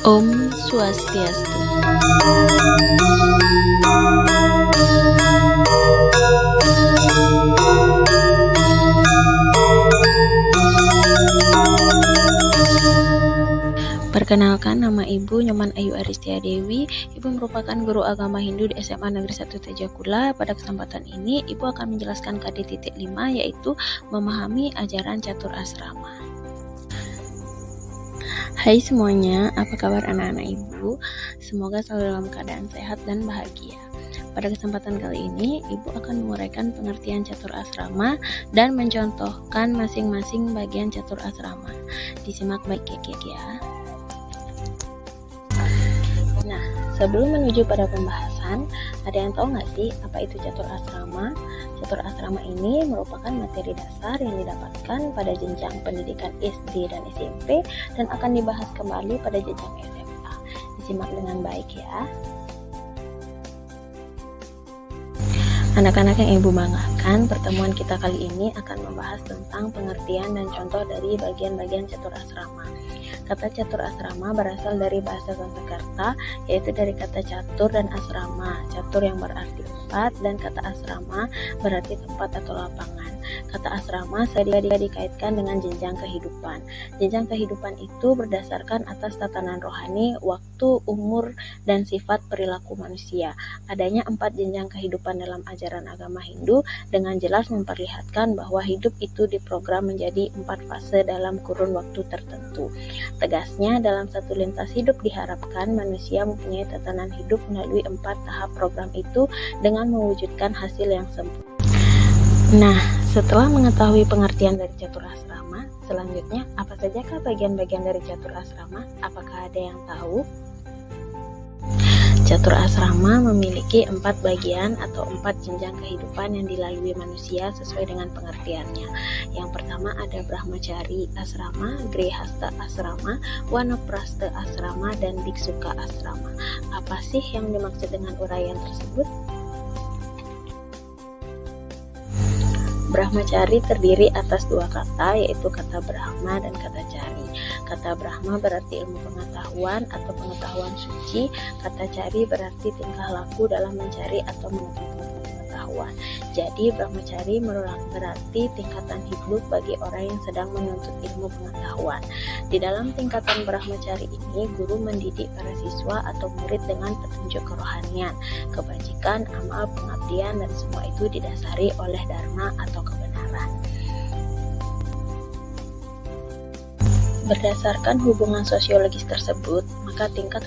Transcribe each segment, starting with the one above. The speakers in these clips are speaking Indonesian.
Om Swastiastu. Perkenalkan, nama Ibu Nyoman Ayu Aristia Dewi. Ibu merupakan guru agama Hindu di SMA Negeri 1 Tejakula. Pada kesempatan ini, Ibu akan menjelaskan KD.5, yaitu memahami ajaran catur asrama. Hai semuanya, apa kabar anak-anak Ibu? Semoga selalu dalam keadaan sehat dan bahagia. Pada kesempatan kali ini, Ibu akan menguraikan pengertian catur asrama dan mencontohkan masing-masing bagian catur asrama. Disimak baik-baik ya. Nah, sebelum menuju pada pembahasan, ada yang tahu nggak sih apa itu catur asrama? Catur asrama ini merupakan materi dasar yang didapatkan pada jenjang pendidikan SD dan SMP dan akan dibahas kembali pada jenjang SMA. Disimak dengan baik ya. Anak-anak yang Ibu banggakan, pertemuan kita kali ini akan membahas tentang pengertian dan contoh dari bagian-bagian catur asrama. Kata catur asrama berasal dari bahasa Sanskerta, yaitu dari kata catur dan asrama. Catur yang berarti tempat dan kata asrama berarti tempat atau lapangan. Kata asrama sering dikaitkan dengan jenjang kehidupan. Jenjang kehidupan itu berdasarkan atas tatanan rohani, waktu, umur, dan sifat perilaku manusia. Adanya 4 jenjang kehidupan dalam ajaran agama Hindu dengan jelas memperlihatkan bahwa hidup itu diprogram menjadi 4 fase dalam kurun waktu tertentu. Tegasnya, dalam satu lintas hidup diharapkan manusia mempunyai tatanan hidup melalui 4 tahap program itu dengan mewujudkan hasil yang sempurna. Nah, setelah mengetahui pengertian dari catur asrama, selanjutnya apa sajakah bagian-bagian dari catur asrama? Apakah ada yang tahu? Catur asrama memiliki 4 bagian atau 4 jenjang kehidupan yang dilalui manusia sesuai dengan pengertiannya. Yang pertama ada Brahmacari asrama, Grihasta asrama, Wanaprastha asrama, dan Biksuka asrama. Apa sih yang dimaksud dengan uraian tersebut? Brahmacari terdiri atas 2 kata, yaitu kata Brahma dan kata Cari. Kata Brahma berarti ilmu pengetahuan atau pengetahuan suci. Kata Cari berarti tingkah laku dalam mencari atau menuntut pengetahuan. Jadi Brahmacari berarti tingkatan hidup bagi orang yang sedang menuntut ilmu pengetahuan. Di dalam tingkatan Brahmacari ini, guru mendidik para siswa atau murid dengan petunjuk kerohanian, kebajikan, amal, pengabdian, dan semua itu didasari oleh dharma atau kebenaran. Berdasarkan hubungan sosiologis tersebut, maka tingkat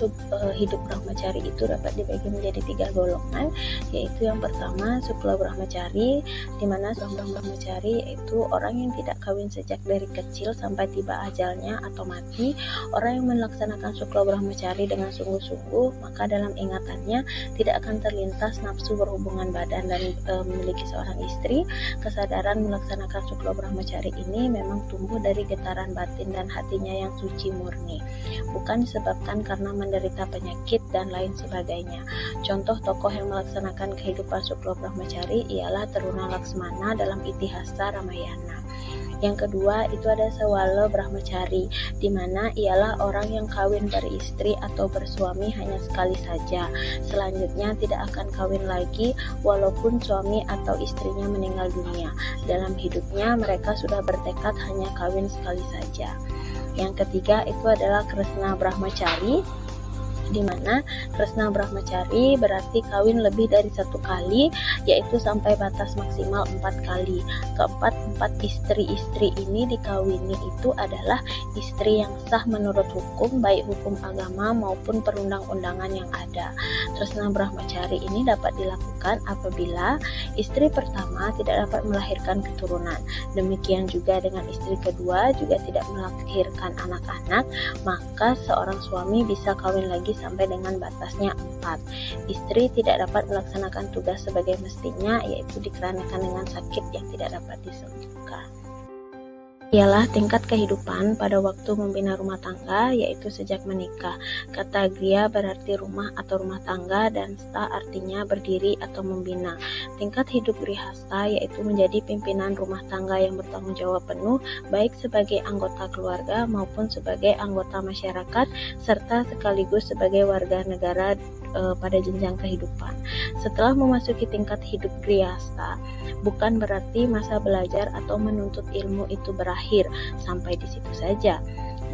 hidup Brahmacari itu dapat dibagi menjadi 3 golongan, yaitu yang pertama Sukla Brahmacari, di mana seorang Brahmacari yaitu orang yang tidak kawin sejak dari kecil sampai tiba ajalnya atau mati. Orang yang melaksanakan Sukla Brahmacari dengan sungguh-sungguh, maka dalam ingatannya tidak akan terlintas nafsu berhubungan badan dan memiliki seorang istri. Kesadaran melaksanakan Sukla Brahmacari ini memang tumbuh dari getaran batin dan hatinya yang suci murni, bukan disebabkan karena menderita penyakit dan lain sebagainya. Contoh tokoh yang melaksanakan kehidupan Sukla Brahmacari ialah Taruna Laksmana dalam Itihasa Ramayana. Yang kedua itu ada Sawala Brahmacari, di mana ialah orang yang kawin beristri atau bersuami hanya sekali saja. Selanjutnya tidak akan kawin lagi walaupun suami atau istrinya meninggal dunia. Dalam hidupnya mereka sudah bertekad hanya kawin sekali saja. Yang ketiga itu adalah Kresna Brahmacari, di mana Kresna Brahmacari berarti kawin lebih dari 1 kali, yaitu sampai batas maksimal 4 kali. Keempat istri-istri ini dikawini itu adalah istri yang sah menurut hukum, baik hukum agama maupun perundang-undangan yang ada. Kresna Brahmacari ini dapat dilakukan apabila istri pertama tidak dapat melahirkan keturunan. Demikian juga dengan istri kedua juga tidak melahirkan anak-anak, maka seorang suami bisa kawin lagi sampai dengan batasnya 4. Istri tidak dapat melaksanakan tugas sebagai mestinya, yaitu dikarenakan dengan sakit yang tidak dapat disembuhkan. ialah tingkat kehidupan pada waktu membina rumah tangga, yaitu sejak menikah. Kata gria berarti rumah atau rumah tangga, dan sta artinya berdiri atau membina. Tingkat hidup grihasta yaitu menjadi pimpinan rumah tangga yang bertanggung jawab penuh, baik sebagai anggota keluarga maupun sebagai anggota masyarakat, serta sekaligus sebagai warga negara pada jenjang kehidupan. Setelah memasuki tingkat hidup grihasta, bukan berarti masa belajar atau menuntut ilmu itu berakhir sampai di situ saja.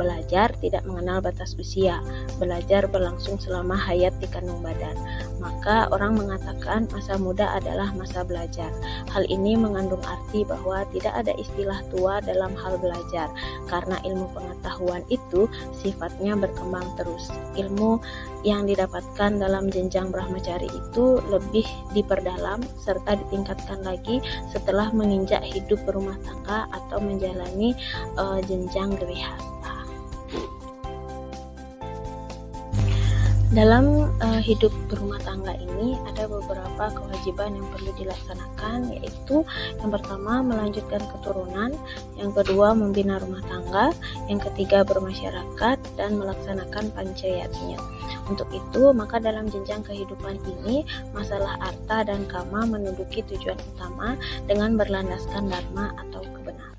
Belajar tidak mengenal batas usia. Belajar berlangsung selama hayat di kandung badan. Maka orang mengatakan masa muda adalah masa belajar. Hal ini mengandung arti bahwa tidak ada istilah tua dalam hal belajar, karena ilmu pengetahuan itu sifatnya berkembang terus. Ilmu yang didapatkan dalam jenjang brahmacari itu lebih diperdalam serta ditingkatkan lagi setelah menginjak hidup berumah tangga atau menjalani jenjang grihasta. Dalam hidup berumah tangga ini ada beberapa kewajiban yang perlu dilaksanakan, yaitu yang pertama melanjutkan keturunan, yang kedua membina rumah tangga, yang ketiga bermasyarakat, dan melaksanakan pancayatnya. Untuk itu, maka dalam jenjang kehidupan ini, masalah arta dan kama menduduki tujuan utama dengan berlandaskan dharma atau kebenaran.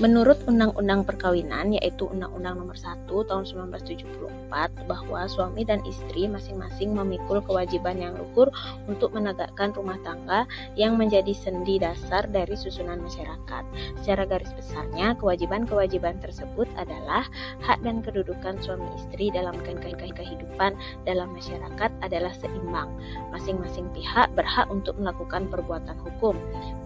Menurut Undang-Undang Perkawinan, yaitu Undang-Undang Nomor 1 Tahun 1974, bahwa suami dan istri masing-masing memikul kewajiban yang luhur untuk menegakkan rumah tangga yang menjadi sendi dasar dari susunan masyarakat. Secara garis besarnya, kewajiban-kewajiban tersebut adalah hak dan kedudukan suami istri dalam kehidupan dalam masyarakat adalah seimbang. Masing-masing pihak berhak untuk melakukan perbuatan hukum.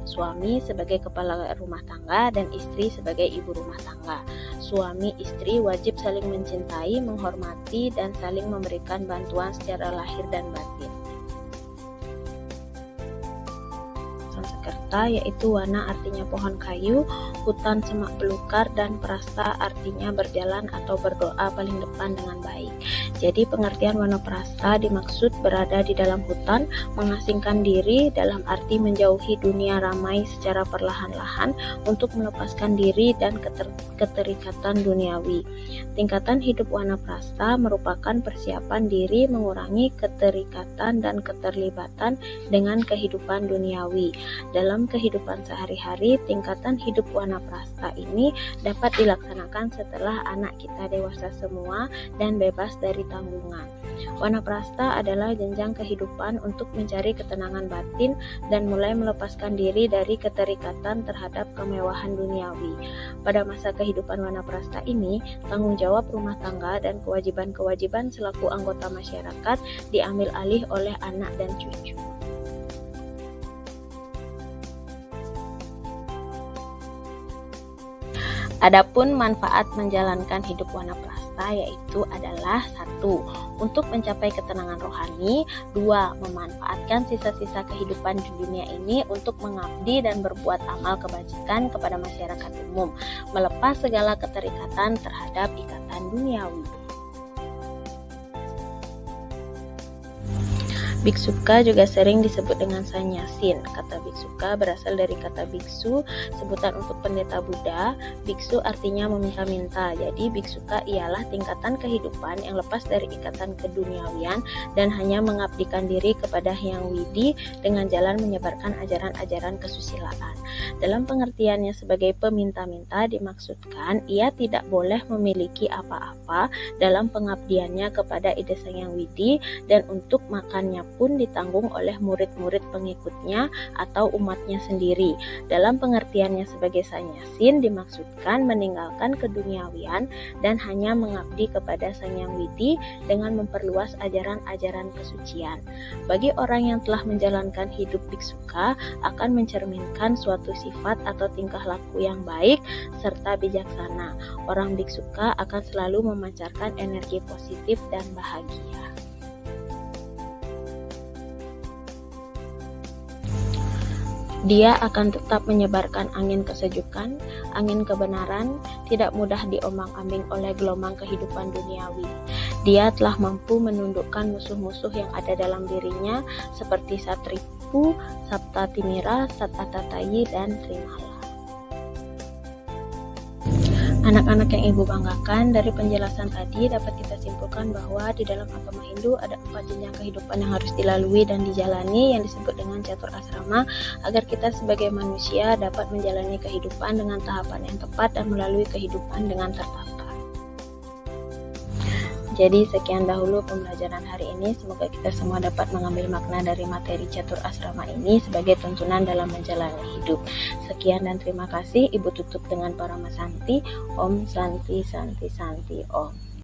Suami sebagai kepala rumah tangga dan istri sebagai ibu rumah tangga. Suami istri wajib saling mencintai, menghormati, dan saling memberikan bantuan secara lahir dan batin. Sanskerta yaitu wana artinya pohon kayu, hutan semak belukar, dan prasta artinya berjalan atau berdoa paling depan dengan baik. Jadi pengertian wanaprastha dimaksud berada di dalam hutan, mengasingkan diri dalam arti menjauhi dunia ramai secara perlahan-lahan untuk melepaskan diri dan keterikatan duniawi. Tingkatan hidup wanaprastha merupakan persiapan diri mengurangi keterikatan dan keterlibatan dengan kehidupan duniawi. Dalam kehidupan sehari-hari, tingkatan hidup wanaprastha ini dapat dilaksanakan setelah anak kita dewasa semua dan bebas dari tanggungan. Wanaprastha adalah jenjang kehidupan untuk mencari ketenangan batin dan mulai melepaskan diri dari keterikatan terhadap kemewahan duniawi. Pada masa kehidupan wanaprastha ini, tanggung jawab rumah tangga dan kewajiban-kewajiban selaku anggota masyarakat diambil alih oleh anak dan cucu. Adapun manfaat menjalankan hidup wanaprastha yaitu adalah 1. Untuk mencapai ketenangan rohani, 2. Memanfaatkan sisa-sisa kehidupan di dunia ini untuk mengabdi dan berbuat amal kebajikan kepada masyarakat umum, melepas segala keterikatan terhadap ikatan duniawi. Biksuka juga sering disebut dengan sannyasin. Kata biksuka berasal dari kata biksu, sebutan untuk pendeta Buddha. Biksu artinya meminta-minta. Jadi biksuka ialah tingkatan kehidupan yang lepas dari ikatan keduniawian dan hanya mengabdikan diri kepada Hyang Widi dengan jalan menyebarkan ajaran-ajaran kesusilaan. Dalam pengertiannya sebagai peminta-minta dimaksudkan ia tidak boleh memiliki apa-apa dalam pengabdiannya kepada Ida Sang Hyang Widi, dan untuk makannya pun ditanggung oleh murid-murid pengikutnya atau umatnya sendiri. Dalam pengertiannya sebagai sannyasin dimaksudkan meninggalkan keduniawian dan hanya mengabdi kepada Sang Hyang Widi dengan memperluas ajaran-ajaran kesucian. Bagi orang yang telah menjalankan hidup biksuka akan mencerminkan suatu sifat atau tingkah laku yang baik serta bijaksana. Orang biksuka akan selalu memancarkan energi positif dan bahagia. Dia akan tetap menyebarkan angin kesejukan, angin kebenaran, tidak mudah diombang-ambing oleh gelombang kehidupan duniawi. Dia telah mampu menundukkan musuh-musuh yang ada dalam dirinya seperti Tipu, Sapta Timira, Satatatayi, dan Trimala. Anak-anak yang Ibu banggakan, dari penjelasan tadi dapat kita simpulkan bahwa di dalam agama Hindu ada 4 jenjang kehidupan yang harus dilalui dan dijalani yang disebut dengan catur asrama agar kita sebagai manusia dapat menjalani kehidupan dengan tahapan yang tepat dan melalui kehidupan dengan tertata. Jadi sekian dahulu pembelajaran hari ini, semoga kita semua dapat mengambil makna dari materi catur asrama ini sebagai tuntunan dalam menjalani hidup. Sekian dan terima kasih. Ibu tutup dengan Paramasanti. Om Santi Santi Santi Om.